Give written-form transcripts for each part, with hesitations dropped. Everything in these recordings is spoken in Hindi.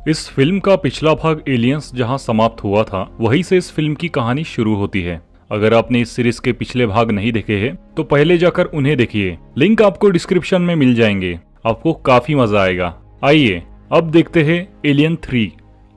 इस फिल्म का पिछला भाग एलियंस जहां समाप्त हुआ था, वहीं से इस फिल्म की कहानी शुरू होती है। अगर आपने इस सीरीज के पिछले भाग नहीं देखे हैं तो पहले जाकर उन्हें देखिए, लिंक आपको डिस्क्रिप्शन में मिल जाएंगे। आपको काफी मजा आएगा। आइए अब देखते हैं एलियन 3।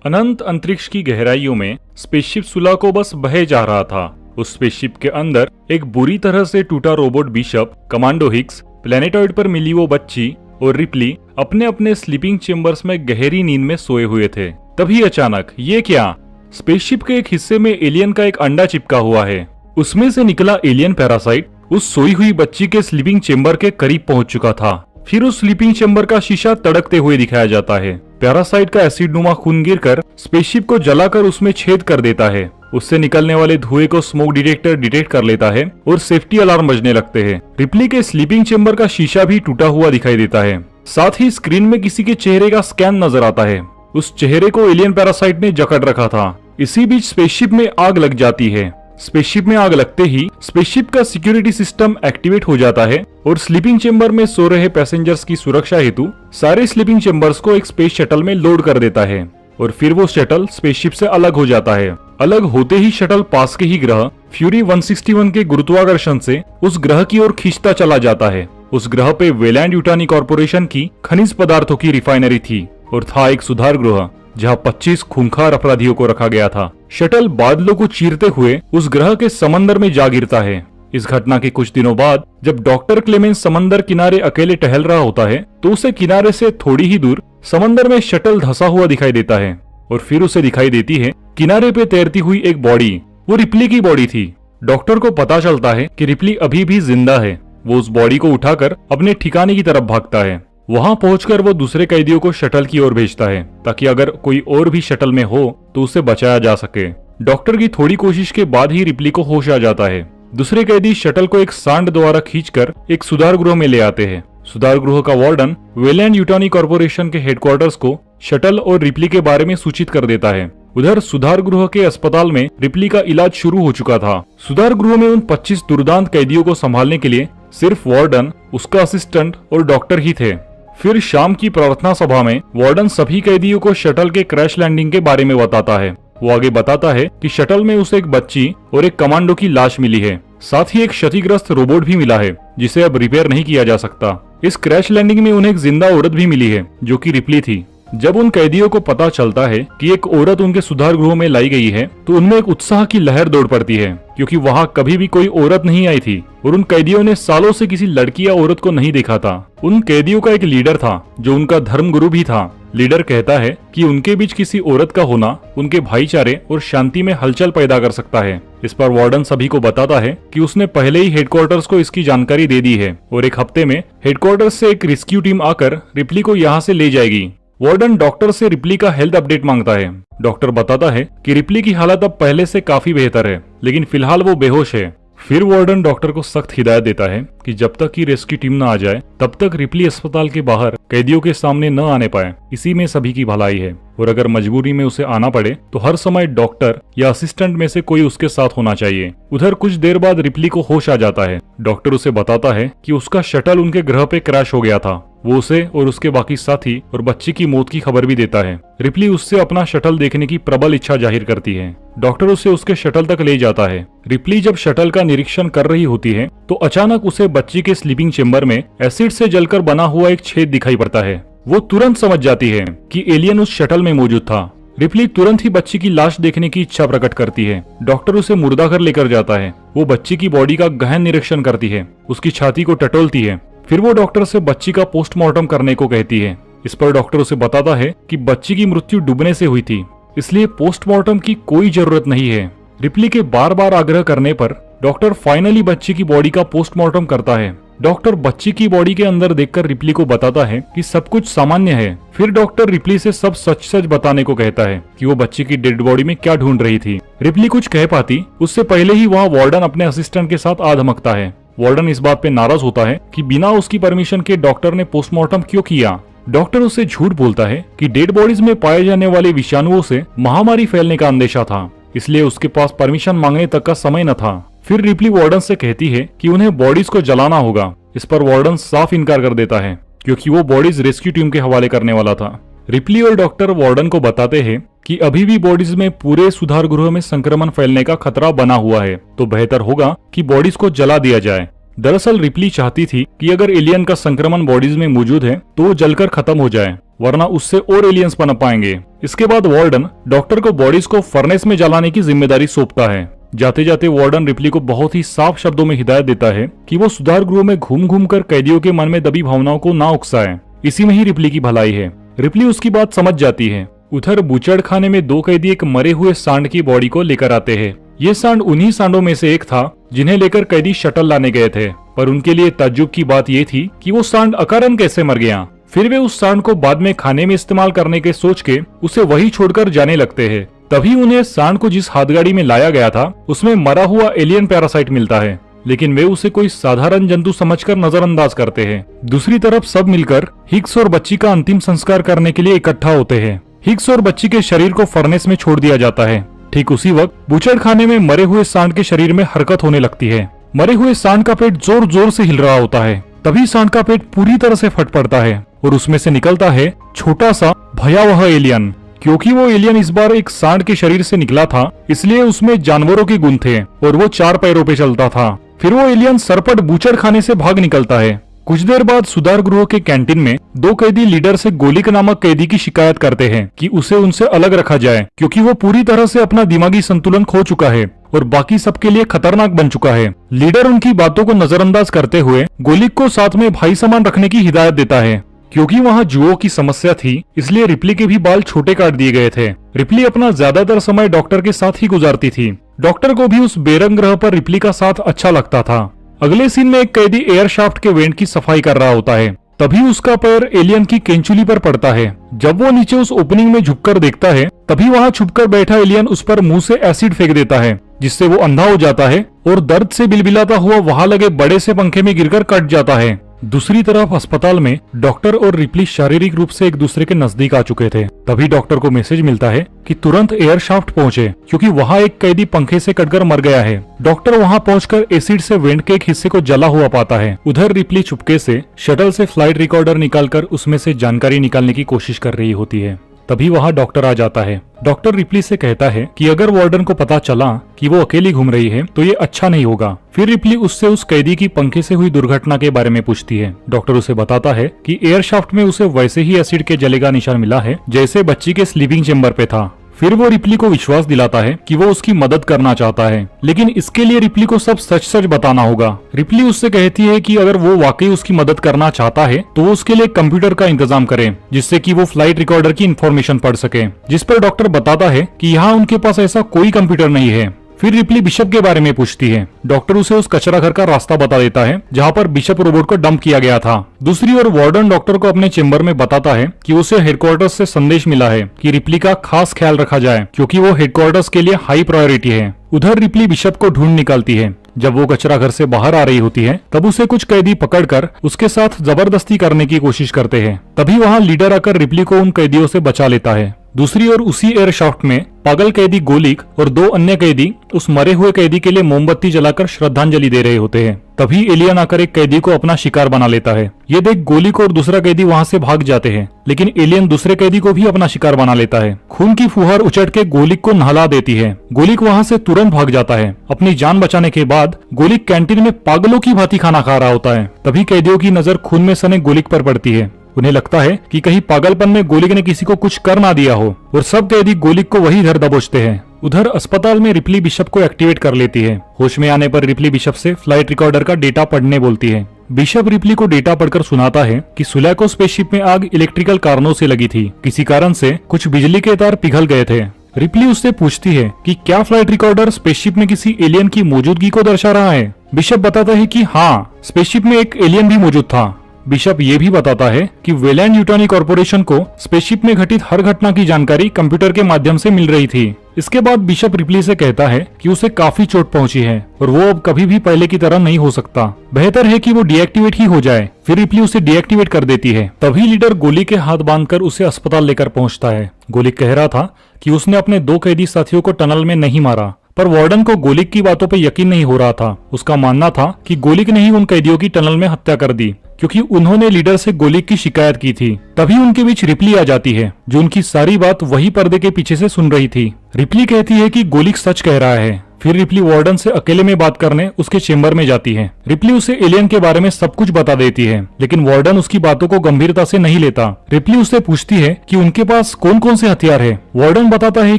अनंत अंतरिक्ष की गहराइयों में स्पेसशिप सुलाकोबस बहे जा रहा था। उस स्पेसशिप के अंदर एक बुरी तरह से टूटा रोबोट बिशप, कमांडो हिक्स, प्लेनेटॉइड पर मिली वो बच्ची और रिप्ली अपने अपने स्लीपिंग चेम्बर्स में गहरी नींद में सोए हुए थे। तभी अचानक ये क्या, स्पेसशिप के एक हिस्से में एलियन का एक अंडा चिपका हुआ है। उसमें से निकला एलियन पैरासाइट उस सोई हुई बच्ची के स्लीपिंग चेम्बर के करीब पहुंच चुका था। फिर उस स्लीपिंग चेम्बर का शीशा तड़कते हुए दिखाया जाता है। पैरासाइट का एसिड नुमा खून गिरकर स्पेसशिप को जलाकर उसमें छेद कर देता है। उससे निकलने वाले धुएं को स्मोक डिटेक्टर डिटेक्ट कर लेता है और सेफ्टी अलार्म बजने लगते हैं। रिप्ली के स्लीपिंग चेम्बर का शीशा भी टूटा हुआ दिखाई देता है। साथ ही स्क्रीन में किसी के चेहरे का स्कैन नजर आता है। उस चेहरे को एलियन पैरासाइट ने जकड़ रखा था। इसी बीच स्पेसशिप में आग लग जाती है। स्पेसशिप में आग लगते ही स्पेसशिप का सिक्योरिटी सिस्टम एक्टिवेट हो जाता है और स्लीपिंग चेम्बर में सो रहे पैसेंजर्स की सुरक्षा हेतु सारे स्लीपिंग चेम्बर्स को एक स्पेस शटल में लोड कर देता है और फिर वो शटल स्पेसशिप से अलग हो जाता है। अलग होते ही शटल पास के ही ग्रह फ्यूरी 161 के गुरुत्वाकर्षण से उस ग्रह की ओर खींचता चला जाता है। उस ग्रह पे वेलैंड यूटानी कॉर्पोरेशन की खनिज पदार्थों की रिफाइनरी थी और था एक सुधार गृह जहां 25 खूंखार अपराधियों को रखा गया था। शटल बादलों को चीरते हुए उस ग्रह के समंदर में जा गिरता है। इस घटना के कुछ दिनों बाद जब डॉक्टर क्लेमेंस समंदर किनारे अकेले टहल रहा होता है तो उसे किनारे से थोड़ी ही दूर समंदर में शटल धंसा हुआ दिखाई देता है और फिर उसे दिखाई देती है किनारे पे तैरती हुई एक बॉडी। वो रिप्ली की बॉडी थी। डॉक्टर को पता चलता है कि रिप्ली अभी भी जिंदा है। वो उस बॉडी को उठाकर अपने ठिकाने की तरफ भागता है। वहां पहुंचकर वो दूसरे कैदियों को शटल की ओर भेजता है ताकि अगर कोई और भी शटल में हो तो उसे बचाया जा सके। डॉक्टर की थोड़ी कोशिश के बाद ही रिप्ली को होश आ जाता है। दूसरे कैदी शटल को एक सांड द्वारा खींचकर एक सुधार गृह में ले आते हैं। सुधार गृह का वार्डन वेलैंड यूटानी कॉर्पोरेशन के हेडक्वार्टर्स को शटल और रिप्ली के बारे में सूचित कर देता है। उधर सुधार गृह के अस्पताल में रिप्ली का इलाज शुरू हो चुका था। सुधार गृह में उन 25 दुर्दांत कैदियों को संभालने के लिए सिर्फ वार्डन, उसका असिस्टेंट और डॉक्टर ही थे। फिर शाम की प्रार्थना सभा में वार्डन सभी कैदियों को शटल के क्रैश लैंडिंग के बारे में बताता है। वो आगे बताता है कि शटल में उसे एक बच्ची और एक कमांडो की लाश मिली है। साथ ही एक क्षतिग्रस्त रोबोट भी मिला है जिसे अब रिपेयर नहीं किया जा सकता। इस क्रैश लैंडिंग में उन्हें एक जिंदा औरत भी मिली है जो कि रिप्ली थी। जब उन कैदियों को पता चलता है कि एक औरत उनके सुधार गृह में लाई गई है तो उनमें एक उत्साह की लहर दौड़ पड़ती है क्योंकि वहां कभी भी कोई औरत नहीं आई थी और उन कैदियों ने सालों से किसी लड़की या औरत को नहीं देखा था। उन कैदियों का एक लीडर था जो उनका धर्मगुरु भी था। लीडर कहता है कि उनके बीच किसी औरत का होना उनके भाईचारे और शांति में हलचल पैदा कर सकता है। इस पर वार्डन सभी को बताता है कि उसने पहले ही हेडक्वार्टर्स को इसकी जानकारी दे दी है और एक हफ्ते में हेडक्वार्टर्स से एक रेस्क्यू टीम आकर रिप्ली को यहाँ से ले जाएगी। वार्डन डॉक्टर से रिप्ली का हेल्थ अपडेट मांगता है। डॉक्टर बताता है कि रिप्ली की हालत अब पहले से काफी बेहतर है, लेकिन फिलहाल वो बेहोश है। फिर वार्डन डॉक्टर को सख्त हिदायत देता है कि जब तक की रेस्क्यू टीम न आ जाए तब तक रिप्ली अस्पताल के बाहर कैदियों के सामने न आने पाए। इसी में सभी की भलाई है और अगर मजबूरी में उसे आना पड़े तो हर समय डॉक्टर या असिस्टेंट में से कोई उसके साथ होना चाहिए। उधर कुछ देर बाद रिप्ली को होश आ जाता है। डॉक्टर उसे बताता है कि उसका शटल उनके ग्रह पे क्रैश हो गया था। वो उसे और उसके बाकी साथी और बच्ची की मौत की खबर भी देता है। रिप्ली उससे अपना शटल देखने की प्रबल इच्छा जाहिर करती है। डॉक्टर उसे उसके शटल तक ले जाता है। रिप्ली जब शटल का निरीक्षण कर रही होती है तो अचानक उसे बच्ची के स्लीपिंग चेम्बर में एसिड से जलकर बना हुआ एक छेद दिखाई पड़ता है। वो तुरंत समझ जाती है कि एलियन उस शटल में मौजूद था। रिप्ली तुरंत ही बच्ची की लाश देखने की इच्छा प्रकट करती है। डॉक्टर उसे मुर्दाघर लेकर जाता है। वो बच्ची की बॉडी का गहन निरीक्षण करती है, उसकी छाती को टटोलती है। फिर वो डॉक्टर से बच्ची का पोस्टमार्टम करने को कहती है। इस पर डॉक्टर उसे बताता है कि बच्ची की मृत्यु डूबने से हुई थी, इसलिए पोस्टमार्टम की कोई जरूरत नहीं है। रिप्ली के बार बार आग्रह करने पर डॉक्टर फाइनली बच्ची की बॉडी का पोस्टमार्टम करता है। डॉक्टर बच्ची की बॉडी के अंदर देखकर रिप्ली को बताता है कि सब कुछ सामान्य है। फिर डॉक्टर रिप्ली से सब सच सच बताने को कहता है कि वो बच्ची की डेड बॉडी में क्या ढूंढ रही थी। रिप्ली कुछ कह पाती उससे पहले ही वहाँ वार्डन अपने असिस्टेंट के साथ आ धमकता है। वार्डन इस बात पे नाराज होता है कि बिना उसकी परमिशन के डॉक्टर ने पोस्टमार्टम क्यों किया। डॉक्टर उससे झूठ बोलता है कि डेड बॉडीज में पाए जाने वाले विषाणुओं से महामारी फैलने का अंदेशा था, इसलिए उसके पास परमिशन मांगने तक का समय न था। फिर रिप्ली वार्डन से कहती है कि उन्हें बॉडीज को जलाना होगा। इस पर वार्डन साफ इनकार कर देता है क्योंकि वो बॉडीज रेस्क्यू टीम के हवाले करने वाला था। रिप्ली और डॉक्टर वार्डन को बताते हैं कि अभी भी बॉडीज में पूरे सुधार गृह में संक्रमण फैलने का खतरा बना हुआ है, तो बेहतर होगा कि बॉडीज को जला दिया जाए। दरअसल रिप्ली चाहती थी कि अगर एलियन का संक्रमण बॉडीज में मौजूद है तो वो जलकर खत्म हो जाए, वरना उससे और एलियंस पनप पाएंगे। इसके बाद वार्डन डॉक्टर को बॉडीज को फर्नेस में जलाने की जिम्मेदारी सौंपता है। जाते जाते वार्डन रिप्ली को बहुत ही साफ शब्दों में हिदायत देता है कि वो सुधार गृह में घूम घूम कर कैदियों के मन में दबी भावनाओं को ना उकसाए, इसी में ही रिप्ली की भलाई है। रिप्ली उसकी बात समझ जाती है। उधर बूचड़ खाने में दो कैदी एक मरे हुए सांड की बॉडी को लेकर आते हैं। ये सांड उन्हीं सांडों में से एक था जिन्हें लेकर कैदी शटल लाने गए थे, पर उनके लिए ताज्जुब की बात ये थी कि वो सांड अकारण कैसे मर गया। फिर वे उस सांड को बाद में खाने में इस्तेमाल करने के सोच के उसे वही छोड़कर जाने लगते हैं। तभी उन्हें सांड को जिस हाथगाड़ी में लाया गया था उसमें मरा हुआ एलियन पैरासाइट मिलता है, लेकिन वे उसे कोई साधारण जंतु समझकर नजरअंदाज करते हैं। दूसरी तरफ सब मिलकर हिग्स और बच्ची का अंतिम संस्कार करने के लिए इकट्ठा होते हैं। हिग्स और बच्ची के शरीर को फर्नेस में छोड़ दिया जाता है। ठीक उसी वक्त बूचड़ खाने में मरे हुए सांड के शरीर में हरकत होने लगती है। मरे हुए सांड का पेट जोर जोर से हिल रहा होता है। तभी सांड का पेट पूरी तरह से फट पड़ता है और उसमें से निकलता है छोटा सा भयावह एलियन। क्योंकि वो एलियन इस बार एक सांड के शरीर से निकला था, इसलिए उसमें जानवरों के गुण थे और वो 4 पैरों पे चलता था। फिर वो एलियन सरपट बूचड़ खाने से भाग निकलता है। कुछ देर बाद सुधार गृह के कैंटीन में दो कैदी लीडर से गोलिक नामक कैदी की शिकायत करते हैं कि उसे उनसे अलग रखा जाए, क्योंकि वो पूरी तरह से अपना दिमागी संतुलन खो चुका है और बाकी सबके लिए खतरनाक बन चुका है। लीडर उनकी बातों को नजरअंदाज करते हुए गोलिक को साथ में भाई समान रखने की हिदायत देता है। क्योंकि वहाँ जुओं की समस्या थी, इसलिए रिप्ली के भी बाल छोटे काट दिए गए थे। रिप्ली अपना ज्यादातर समय डॉक्टर के साथ ही गुजारती थी। डॉक्टर को भी उस बेरंग ग्रह पर रिप्ली का साथ अच्छा लगता था। अगले सीन में एक कैदी एयर शाफ्ट के वेंट की सफाई कर रहा होता है। तभी उसका पैर एलियन की केंचुली पर पड़ता है। जब वो नीचे उस ओपनिंग में झुककर देखता है, तभी वहाँ छुपकर बैठा एलियन उस पर मुंह से एसिड फेंक देता है, जिससे वो अंधा हो जाता है और दर्द से बिलबिलाता हुआ वहाँ लगे बड़े से पंखे में गिरकर कट जाता है। दूसरी तरफ अस्पताल में डॉक्टर और रिप्ली शारीरिक रूप से एक दूसरे के नजदीक आ चुके थे। तभी डॉक्टर को मैसेज मिलता है कि तुरंत एयर शाफ्ट पहुंचे, क्योंकि वहां एक कैदी पंखे से कटकर मर गया है। डॉक्टर वहां पहुंचकर एसिड से वेंट के एक हिस्से को जला हुआ पाता है। उधर रिप्ली चुपके से शटल से फ्लाइट रिकॉर्डर निकालकर उसमें से जानकारी निकालने की कोशिश कर रही होती है। तभी वहां डॉक्टर आ जाता है। डॉक्टर रिप्ली से कहता है कि अगर वार्डन को पता चला कि वो अकेली घूम रही है तो ये अच्छा नहीं होगा। फिर रिप्ली उससे उस कैदी की पंखे से हुई दुर्घटना के बारे में पूछती है। डॉक्टर उसे बताता है कि एयर शाफ्ट में उसे वैसे ही एसिड के जले का निशान मिला है जैसे बच्ची के स्लीपिंग चेम्बर पे था। फिर वो रिप्ली को विश्वास दिलाता है कि वो उसकी मदद करना चाहता है, लेकिन इसके लिए रिप्ली को सब सच सच बताना होगा। रिप्ली उससे कहती है कि अगर वो वाकई उसकी मदद करना चाहता है तो वो उसके लिए कंप्यूटर का इंतजाम करे, जिससे कि वो फ्लाइट रिकॉर्डर की इन्फॉर्मेशन पढ़ सके। जिस पर डॉक्टर बताता है कि यहाँ उनके पास ऐसा कोई कंप्यूटर नहीं है। फिर रिप्ली बिशप के बारे में पूछती है। डॉक्टर उसे उस कचरा घर का रास्ता बता देता है जहाँ पर बिशप रोबोट को डंप किया गया था। दूसरी ओर वार्डन डॉक्टर को अपने चेम्बर में बताता है कि उसे हेडक्वार्टर्स से संदेश मिला है कि रिप्ली का खास ख्याल रखा जाए, क्योंकि वो हेडक्वार्टर्स के लिए हाई प्रायोरिटी है। उधर रिप्ली बिशप को ढूंढ निकालती है। जब वो कचरा घर से बाहर आ रही होती है, तब उसे कुछ कैदी पकड़कर उसके साथ जबरदस्ती करने की कोशिश करते हैं। तभी वहाँ लीडर आकर रिप्ली को उन कैदियों से बचा लेता है। दूसरी ओर उसी एयर शाफ्ट में पागल कैदी गोलिक और दो अन्य कैदी उस मरे हुए कैदी के लिए मोमबत्ती जलाकर श्रद्धांजलि दे रहे होते हैं। तभी एलियन आकर एक कैदी को अपना शिकार बना लेता है। ये देख गोलिक और दूसरा कैदी वहाँ से भाग जाते हैं, लेकिन एलियन दूसरे कैदी को भी अपना शिकार बना लेता है। खून की फुहार उचट के गोलिक को नहला देती है। गोलिक वहाँ से तुरंत भाग जाता है। अपनी जान बचाने के बाद गोलिक कैंटीन में पागलों की भांति खाना खा रहा होता है। तभी कैदियों की नजर खून में सने गोलिक पर पड़ती है। उन्हें लगता है कि कहीं पागलपन में गोलिक ने किसी को कुछ कर ना दिया हो, और सब कैदी गोलिक को वही धर दबोचते हैं। उधर अस्पताल में रिप्ली बिशप को एक्टिवेट कर लेती है। होश में आने पर रिप्ली बिशप से फ्लाइट रिकॉर्डर का डेटा पढ़ने बोलती है। बिशप रिप्ली को डेटा पढ़कर सुनाता है कि सुलैको स्पेसशिप में आग इलेक्ट्रिकल कारणों से लगी थी। किसी कारण से कुछ बिजली के तार पिघल गए थे। रिप्ली उससे पूछती है कि क्या फ्लाइट रिकॉर्डर स्पेसशिप में किसी एलियन की मौजूदगी को दर्शा रहा है। बिशप बताता है कि हाँ, स्पेसशिप में एक एलियन भी मौजूद था। बिशप ये भी बताता है कि वेलैंड यूटानी कॉर्पोरेशन को स्पेसशिप में घटित हर घटना की जानकारी कंप्यूटर के माध्यम से मिल रही थी। इसके बाद बिशप रिप्ली से कहता है कि उसे काफी चोट पहुंची है और वो अब कभी भी पहले की तरह नहीं हो सकता। बेहतर है कि वो डीएक्टिवेट ही हो जाए। फिर रिप्ली उसे डीएक्टिवेट कर देती है। तभी लीडर गोली के हाथ बांधकर उसे अस्पताल लेकर पहुंचता है। गोली कह रहा था कि उसने अपने दो कैदी साथियों को टनल में नहीं मारा, पर वार्डन को गोलिक की बातों पे यकीन नहीं हो रहा था। उसका मानना था कि गोलिक ने ही उन कैदियों की टनल में हत्या कर दी, क्योंकि उन्होंने लीडर से गोलिक की शिकायत की थी। तभी उनके बीच रिप्ली आ जाती है, जो उनकी सारी बात वही पर्दे के पीछे से सुन रही थी। रिप्ली कहती है कि गोलिक सच कह रहा है। फिर रिप्ली वार्डन से अकेले में बात करने उसके चेम्बर में जाती है। रिप्ली उसे एलियन के बारे में सब कुछ बता देती है, लेकिन वार्डन उसकी बातों को गंभीरता से नहीं लेता। रिप्ली उससे पूछती है कि उनके पास कौन कौन से हथियार है। वार्डन बताता है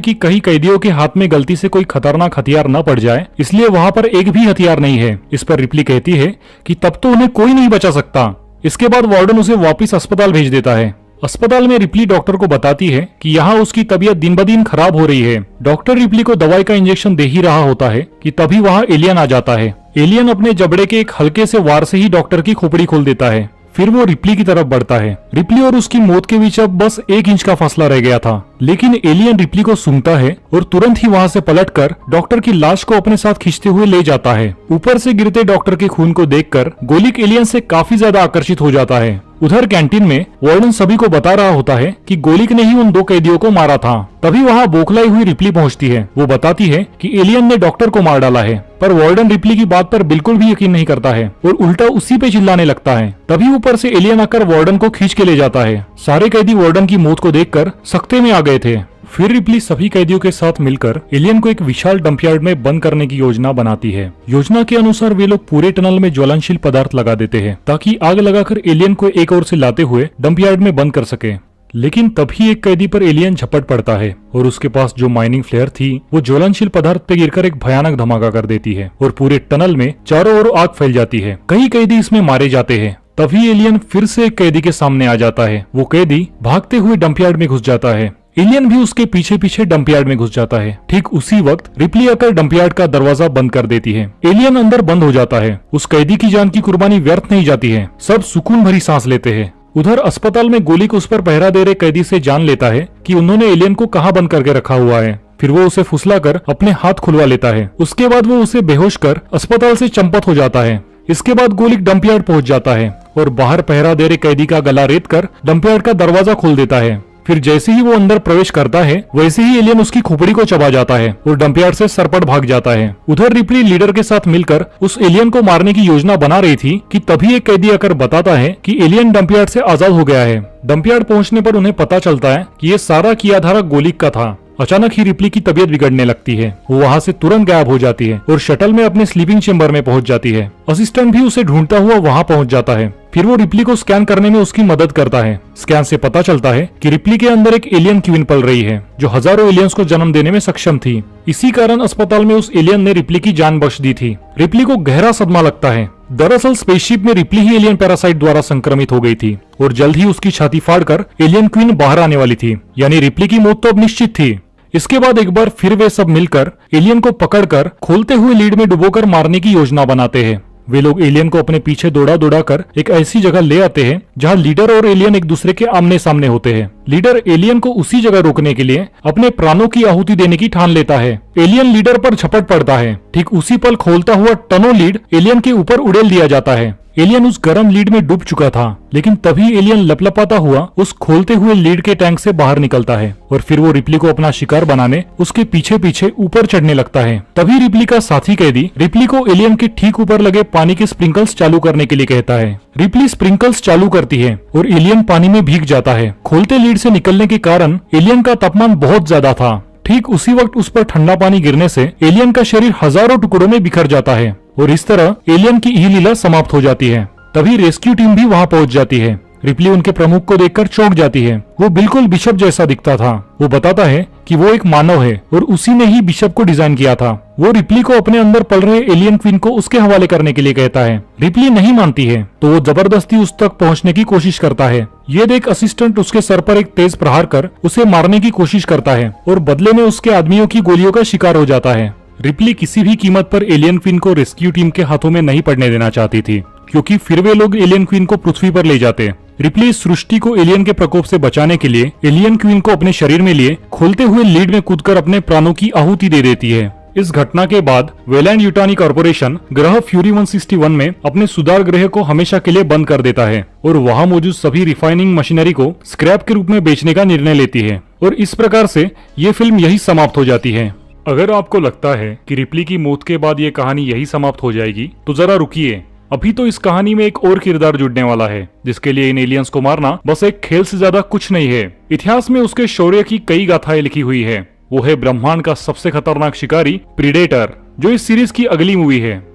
कि कई कैदियों के हाथ में गलती से कोई खतरनाक हथियार न पड़ जाए, इसलिए वहाँ पर एक भी हथियार नहीं है। इस पर रिप्ली कहती है कि तब तो उन्हें कोई नहीं बचा सकता। इसके बाद वार्डन उसे वापिस अस्पताल भेज देता है। अस्पताल में रिप्ली डॉक्टर को बताती है कि यहाँ उसकी तबीयत दिन ब दिन खराब हो रही है। डॉक्टर रिप्ली को दवाई का इंजेक्शन दे ही रहा होता है कि तभी वहाँ एलियन आ जाता है। एलियन अपने जबड़े के एक हल्के से वार से ही डॉक्टर की खोपड़ी खोल देता है। फिर वो रिप्ली की तरफ बढ़ता है। रिप्ली और उसकी मौत के बीच अब बस 1 इंच का फासला रह गया था, लेकिन एलियन रिप्ली को सूंघता है और तुरंत ही वहाँ से पलटकर डॉक्टर की लाश को अपने साथ खींचते हुए ले जाता है। ऊपर से गिरते डॉक्टर के खून को देखकर गोलिक एलियन से काफी ज्यादा आकर्षित हो जाता है। उधर कैंटीन में वार्डन सभी को बता रहा होता है कि गोलिक ने ही उन 2 कैदियों को मारा था। तभी वहाँ बौखलाई हुई रिप्ली पहुँचती है। वो बताती है कि एलियन ने डॉक्टर को मार डाला है, पर वार्डन रिप्ली की बात पर बिल्कुल भी यकीन नहीं करता है और उल्टा उसी पे चिल्लाने लगता है। तभी ऊपर से एलियन आकर वार्डन को खींच के ले जाता है। सारे कैदी वार्डन की मौत को देखकर सख्ते में आ गए थे। फिर रिप्ली सभी कैदियों के साथ मिलकर एलियन को एक विशाल डंपयार्ड में बंद करने की योजना बनाती है। योजना के अनुसार वे लोग पूरे टनल में ज्वलनशील पदार्थ लगा देते हैं, ताकि आग लगाकर एलियन को एक ओर से लाते हुए डंपयार्ड में बंद कर सके। लेकिन तभी एक कैदी पर एलियन झपट पड़ता है और उसके पास जो माइनिंग फ्लेयर थी वो ज्वलनशील पदार्थ पे गिरकर एक भयानक धमाका कर देती है और पूरे टनल में चारों ओर आग फैल जाती है। कई कैदी इसमें मारे जाते हैं। तभी एलियन फिर से एक कैदी के सामने आ जाता है। वो कैदी भागते हुए डंपयार्ड में घुस जाता है। एलियन भी उसके पीछे पीछे डंपयार्ड में घुस जाता है। ठीक उसी वक्त रिप्ली आकर डंपयार्ड का दरवाजा बंद कर देती है। एलियन अंदर बंद हो जाता है। उस कैदी की जान की कुर्बानी व्यर्थ नहीं जाती है। सब सुकून भरी सांस लेते हैं। उधर अस्पताल में गोलिक उस पर पहरा दे रहे कैदी से जान लेता है कि उन्होंने एलियन को कहाँ बंद करके रखा हुआ है। फिर वो उसे फुसलाकर अपने हाथ खुलवा लेता है। उसके बाद वो उसे बेहोश कर अस्पताल से चंपत हो जाता है। इसके बाद गोलिक डंपयार्ड पहुंच जाता है और बाहर पहरा दे रहे कैदी का गला रेत कर डंपयार्ड का दरवाजा खोल देता है। फिर जैसे ही वो अंदर प्रवेश करता है वैसे ही एलियन उसकी खोपड़ी को चबा जाता है और डंपयार्ड से सरपट भाग जाता है। उधर रिप्ली लीडर के साथ मिलकर उस एलियन को मारने की योजना बना रही थी कि तभी एक कैदी आकर बताता है कि एलियन डंपयार्ड से आजाद हो गया है। डंपयार्ड पहुंचने पर उन्हें पता चलता है कि ये सारा किया धारा गोलिक का था। अचानक ही रिप्ली की तबीयत बिगड़ने लगती है। वो वहाँ से तुरंत गायब हो जाती है और शटल में अपने स्लीपिंग चेम्बर में पहुंच जाती है। असिस्टेंट भी उसे ढूंढता हुआ वहाँ पहुंच जाता है। फिर वो रिप्ली को स्कैन करने में उसकी मदद करता है। स्कैन से पता चलता है कि रिप्ली के अंदर एक एलियन क्वीन पल रही है, जो हजारों एलियंस को जन्म देने में सक्षम थी। इसी कारण अस्पताल में उस एलियन ने रिप्ली की जान बख्श दी थी। रिप्ली को गहरा सदमा लगता है। दरअसल स्पेसशिप में रिप्ली ही एलियन पैरासाइट द्वारा संक्रमित हो गई थी और जल्द ही उसकी छाती फाड़कर एलियन क्वीन बाहर आने वाली थी। यानी रिप्ली की मौत तो अब निश्चित थी। इसके बाद एक बार फिर वे सब मिलकर एलियन को पकड़कर खोलते हुए लीड में डुबोकर मारने की योजना बनाते हैं। वे लोग एलियन को अपने पीछे दौड़ा दौड़ा कर एक ऐसी जगह ले आते हैं जहां लीडर और एलियन एक दूसरे के आमने सामने होते हैं। लीडर एलियन को उसी जगह रोकने के लिए अपने प्राणों की आहुति देने की ठान लेता है। एलियन लीडर पर झपट पड़ता है। ठीक उसी पल खोलता हुआ टनों लीड एलियन के ऊपर उड़ेल दिया जाता है। एलियन उस गर्म लीड में डूब चुका था, लेकिन तभी एलियन लपलपाता हुआ उस खोलते हुए लीड के टैंक से बाहर निकलता है और फिर वो रिप्ली को अपना शिकार बनाने उसके पीछे पीछे ऊपर चढ़ने लगता है। तभी रिप्ली का साथी कैदी रिप्ली को एलियन के ठीक ऊपर लगे पानी के स्प्रिंकल्स चालू करने के लिए कहता है। रिप्ली स्प्रिंकल्स चालू करती है और एलियन पानी में भीग जाता है। खोलते लीड से निकलने के कारण एलियन का तापमान बहुत ज्यादा था। ठीक उसी वक्त उस पर ठंडा पानी गिरने से एलियन का शरीर हजारों टुकड़ों में बिखर जाता है और इस तरह एलियन की यह लीला समाप्त हो जाती है। तभी रेस्क्यू टीम भी वहां पहुंच जाती है। रिप्ली उनके प्रमुख को देखकर चौंक जाती है। वो बिल्कुल बिशप जैसा दिखता था। वो बताता है कि वो एक मानव है और उसी ने ही बिशप को डिजाइन किया था। वो रिप्ली को अपने अंदर पल रहे एलियन क्वीन को उसके हवाले करने के लिए कहता है। रिप्ली नहीं मानती है तो वो जबरदस्ती उस तक पहुंचने की कोशिश करता है। ये देख असिस्टेंट उसके सर पर एक तेज प्रहार कर उसे मारने की कोशिश करता है और बदले में उसके आदमियों की गोलियों का शिकार हो जाता है। रिप्ली किसी भी कीमत पर एलियन क्वीन को रेस्क्यू टीम के हाथों में नहीं पड़ने देना चाहती थी, क्योंकि फिर वे लोग एलियन क्वीन को पृथ्वी पर ले जाते। रिप्ली इस सृष्टि को एलियन के प्रकोप से बचाने के लिए एलियन क्वीन को अपने शरीर में लिए खोलते हुए लीड में कूदकर अपने प्राणों की आहुति दे देती है। इस घटना के बाद वेलैंड यूटानी कॉर्पोरेशन ग्रह फ्यूरी 161 में अपने सुधार गृह को हमेशा के लिए बंद कर देता है और वहां मौजूद सभी रिफाइनिंग मशीनरी को स्क्रैप के रूप में बेचने का निर्णय लेती है। और इस प्रकार से ये फिल्म यही समाप्त हो जाती है। अगर आपको लगता है कि रिप्ली की मौत के बाद ये कहानी यही समाप्त हो जाएगी तो जरा रुकिए। अभी तो इस कहानी में एक और किरदार जुड़ने वाला है जिसके लिए इन एलियंस को मारना बस एक खेल से ज्यादा कुछ नहीं है। इतिहास में उसके शौर्य की कई गाथाएं लिखी हुई है। वो है ब्रह्मांड का सबसे खतरनाक शिकारी प्रीडेटर, जो इस सीरीज की अगली मूवी है।